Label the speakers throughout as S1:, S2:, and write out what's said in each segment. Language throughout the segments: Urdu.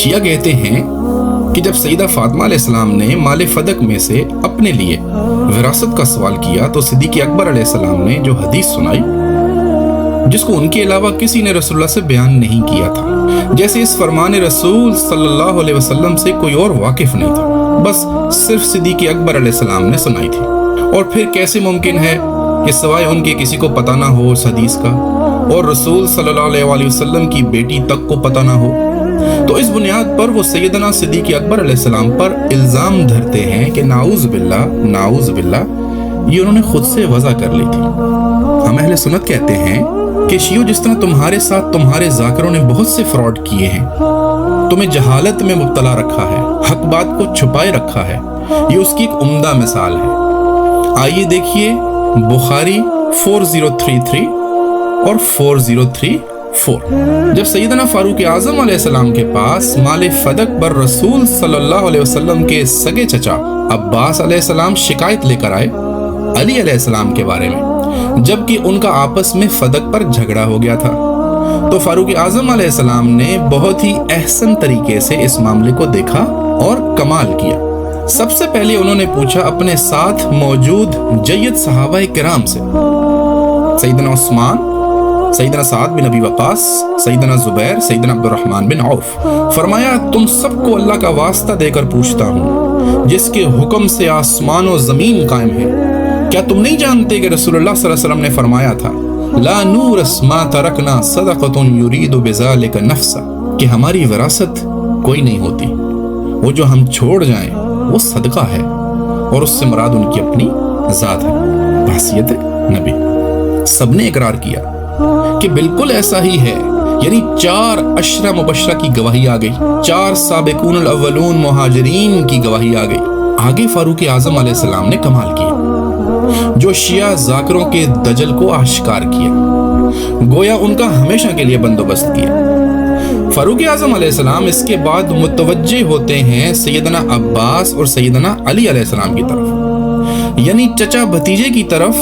S1: شیعہ کہتے ہیں کہ جب سیدہ فاطمہ علیہ السلام نے مال فدق میں سے اپنے لیے وراثت کا سوال کیا تو صدیق اکبر علیہ السلام نے جو حدیث سنائی جس کو ان کے علاوہ کسی نے رسول اللہ سے بیان نہیں کیا تھا، جیسے اس فرمان رسول صلی اللہ علیہ وسلم سے کوئی اور واقف نہیں تھا، بس صرف صدیق اکبر علیہ السلام نے سنائی تھی۔ اور پھر کیسے ممکن ہے کہ سوائے ان کے کسی کو پتہ نہ ہو اس حدیث کا، اور رسول صلی اللہ علیہ وسلم کی بیٹی تک کو پتہ نہ ہو؟ تو اس بنیاد پر وہ سیدنا صدیق اکبر علیہ السلام پر الزام دھرتے ہیں کہ نعوذ باللہ یہ انہوں نے خود سے وضع کر لی تھی۔ ہم اہل سنت کہتے ہیں کہ شیعو، جس طرح تمہارے ساتھ تمہارے ذاکروں نے بہت سے فراڈ کیے ہیں، تمہیں جہالت میں مبتلا رکھا ہے، حق بات کو چھپائے رکھا ہے، یہ اس کی ایک عمدہ مثال ہے۔ آئیے دیکھیے بخاری 4033 اور 4034۔ جب سیدنا فاروق اعظم علیہ السلام کے پاس مال فدق پر رسول صلی اللہ علیہ وسلم کے سگے چچا عباس علیہ السلام شکایت لے کر آئے علی علیہ السلام کے بارے میں، جبکہ ان کا آپس میں فدق پر جھگڑا ہو گیا تھا، تو فاروق اعظم علیہ السلام نے بہت ہی احسن طریقے سے اس معاملے کو دیکھا اور کمال کیا۔ سب سے پہلے انہوں نے پوچھا اپنے ساتھ موجود جید صحابہ کرام سے، سیدنا عثمان، سیدنا سعد بن ابی وقاص، سیدنا زبیر، سیدنا عبد الرحمن بن عوف۔ فرمایا تم سب کو اللہ کا واسطہ دے کر پوچھتا ہوں جس کے حکم سے آسمان و زمین قائم ہے، کیا تم نہیں جانتے کہ رسول اللہ صلی اللہ علیہ وسلم نے فرمایا تھا لا نورث ما ترکنا صدقۃ یرید بذلک نفسا، کہ ہماری وراثت کوئی نہیں ہوتی، وہ جو ہم چھوڑ جائیں وہ صدقہ ہے، اور اس سے مراد ان کی اپنی ذات ہے بحیثیت نبی۔ سب نے اقرار کیا کہ بالکل ایسا ہی ہے، یعنی 4 عشرہ مبشرہ کی گواہی آ گئی، 4 سابقون الاولون مہاجرین کی گواہی آ گئی۔ آگے فاروق اعظم علیہ السلام نے کمال کیا، جو شیعہ ذاکروں کے دجل کو آشکار کیا، گویا ان کا ہمیشہ کے لیے بندوبست کیا۔ فاروق اعظم علیہ السلام اس کے بعد متوجہ ہوتے ہیں سیدنا عباس اور سیدنا علی علیہ السلام کی طرف، یعنی چچا بھتیجے کی طرف،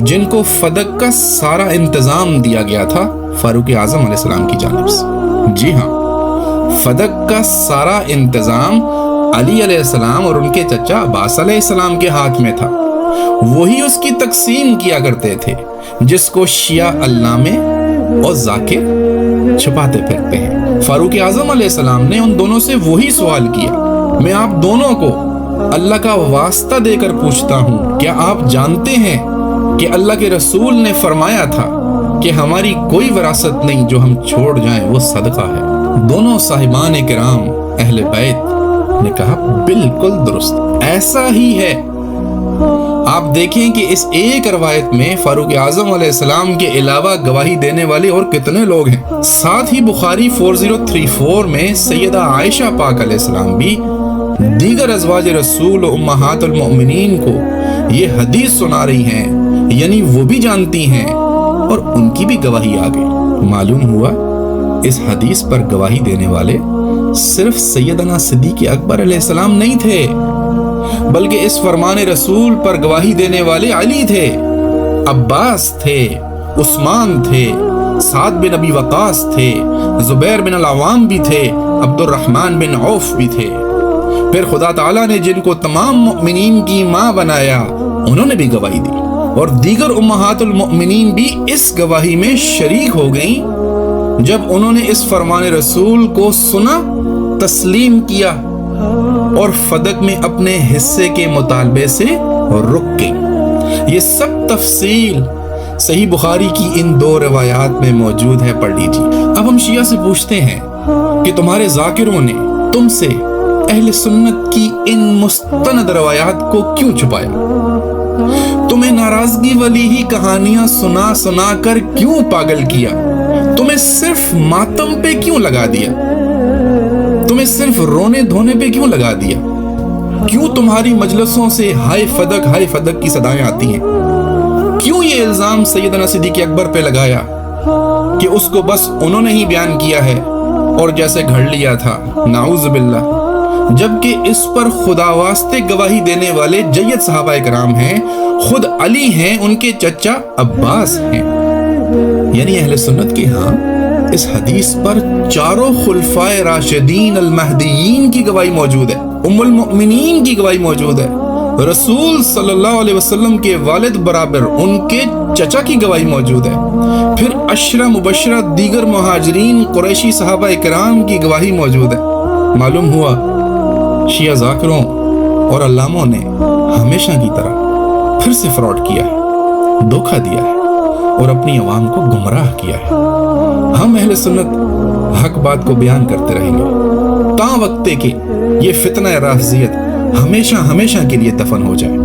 S1: جن کو فدق کا سارا انتظام دیا گیا تھا فاروق اعظم علیہ السلام کی جانب سے۔ جی ہاں، فدق کا سارا انتظام علی علیہ السلام اور ان کے چچا عباس علیہ السلام کے ہاتھ میں تھا، وہی اس کی تقسیم کیا کرتے تھے، جس کو شیعہ علامے اور ذاکر چھپاتے پھرتے ہیں۔ فاروق اعظم علیہ السلام نے ان دونوں سے وہی سوال کیا، میں آپ دونوں کو اللہ کا واسطہ دے کر پوچھتا ہوں، کیا آپ جانتے ہیں کہ اللہ کے رسول نے فرمایا تھا کہ ہماری کوئی وراثت نہیں، جو ہم چھوڑ جائیں وہ صدقہ ہے؟ دونوں صاحبان کرام اہل بیت نے کہا بالکل درست، ایسا ہی ہے۔ آپ دیکھیں کہ اس ایک روایت میں فاروق اعظم علیہ السلام کے علاوہ گواہی دینے والے اور کتنے لوگ ہیں۔ ساتھ ہی بخاری 4034 میں سیدہ عائشہ پاک علیہ السلام بھی دیگر ازواج رسول و امہات المؤمنین کو یہ حدیث سنا رہی ہیں، یعنی وہ بھی جانتی ہیں اور ان کی بھی گواہی آ گئی۔ معلوم ہوا اس حدیث پر گواہی دینے والے صرف سیدنا صدیق اکبر علیہ السلام نہیں تھے، بلکہ اس فرمان رسول پر گواہی دینے والے علی تھے، عباس تھے، عثمان تھے، سعد بن ابی وقاص تھے، زبیر بن العوام بھی تھے، عبد الرحمن بن عوف بھی تھے۔ پھر خدا تعالیٰ نے جن کو تمام مؤمنین کی ماں بنایا انہوں نے بھی گواہی دی، اور دیگر امہات المؤمنین بھی اس گواہی میں شریک ہو گئیں جب انہوں نے اس فرمان رسول کو سنا، تسلیم کیا اور فدق میں اپنے حصے کے مطالبے سے رک گئیں۔ یہ سب تفصیل صحیح بخاری کی ان 2 روایات میں موجود ہے، پڑھ لیجیے۔ اب ہم شیعہ سے پوچھتے ہیں کہ تمہارے ذاکروں نے تم سے اہل سنت کی ان مستند روایات کو کیوں چھپایا؟ تمہیں ناراضگی والی ہی کہانیاں سنا سنا کر کیوں پاگل کیا؟ تمہیں صرف ماتم پہ کیوں لگا دیا؟ تمہیں صرف رونے دھونے پہ کیوں لگا دیا؟ کیوں تمہاری مجلسوں سے ہائے فدق کی صدائیں آتی ہیں؟ کیوں یہ الزام سیدنا صدیق اکبر پہ لگایا کہ اس کو بس انہوں نے ہی بیان کیا ہے اور جیسے گھڑ لیا تھا؟ نعوذ باللہ، جبکہ اس پر خدا واسطے گواہی دینے والے جید صحابہ کرام ہیں، خود علی ہیں، ان کے چچا عباس ہیں۔ یعنی اہل سنت کے ہاں اس حدیث پر چاروں خلفائے راشدین المہدیین کی گواہی موجود ہے، ام المؤمنین کی گواہی موجود ہے، رسول صلی اللہ علیہ وسلم کے والد برابر ان کے چچا کی گواہی موجود ہے، پھر عشرہ مبشرہ دیگر مہاجرین قریشی صحابہ کرام کی گواہی موجود ہے۔ معلوم ہوا شیعہ ذاکروں اور علاموں نے ہمیشہ کی طرح پھر سے فراڈ کیا ہے، دھوکہ دیا ہے اور اپنی عوام کو گمراہ کیا ہے۔ ہم اہل سنت حق بات کو بیان کرتے رہیں گے تا وقت کہ یہ فتنہ رافضیت ہمیشہ کے لیے دفن ہو جائے۔